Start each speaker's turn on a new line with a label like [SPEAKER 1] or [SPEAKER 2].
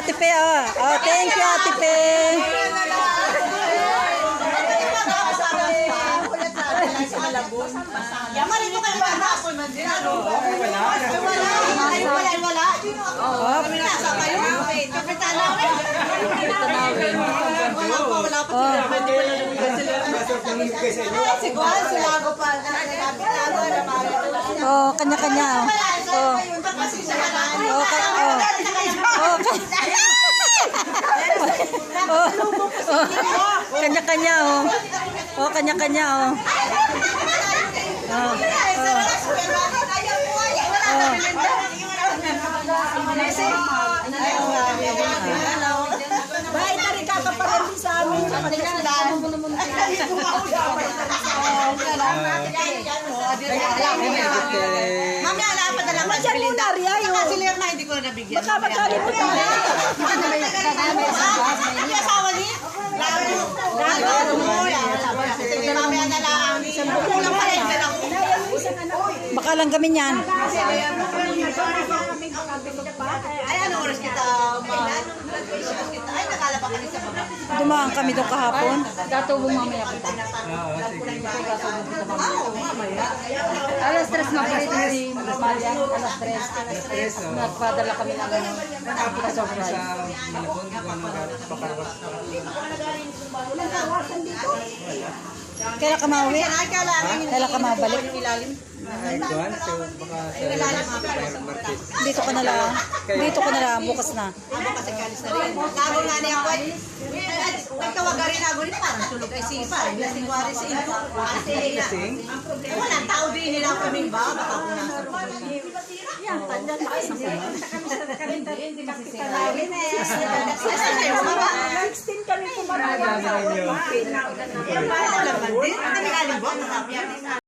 [SPEAKER 1] Ate Pe, oh. Oh, thank you, Ate Pe.
[SPEAKER 2] Yaman ito kayo ba? Wala.
[SPEAKER 1] Oh,
[SPEAKER 2] Kami nasa kayo. Kapitan namin. Wala pa si Juan, sulago pa.
[SPEAKER 1] oh, kanya-kanya. Oh. Oh, kanya-kanya, oh. Oh, kanya-kanya, oh.
[SPEAKER 2] Bahay na rin kakaparami sa amin. Mamaya na pa dala pa si Belinda. Kasi Ler na hindi ko na nabigyan. Baka magkalimutan. Ang asawa niya? Mamaya na lang. Kulang pala yung dala ko.
[SPEAKER 1] Baka lang kami niyan.
[SPEAKER 2] Ay, ano oras kita? Ay, nakala pa kami sa baba.
[SPEAKER 1] Dumaan kami doon kahapon.
[SPEAKER 3] Datubong mamaya kita. Alas 3 maparito ni Malia. Alas 3. Nagpadala kami ng surprise.
[SPEAKER 1] Kailan ka mauwi? Kailan ka mabalik? Dito ka na lang. Dito ka na lang. Bukas na.
[SPEAKER 2] Kasi kalis na rin. Lago nga niya ako. Nagtawag rin ako rin parang tulog ay sipa. Lasing wari sa ito. Lasing? Wala, tao din nila kaming ba? Baka kung nasa yan, tandaan na kasi. Hindi masisira. 16 kami pumaraya. Yan ba naman din? Ang aling buwan.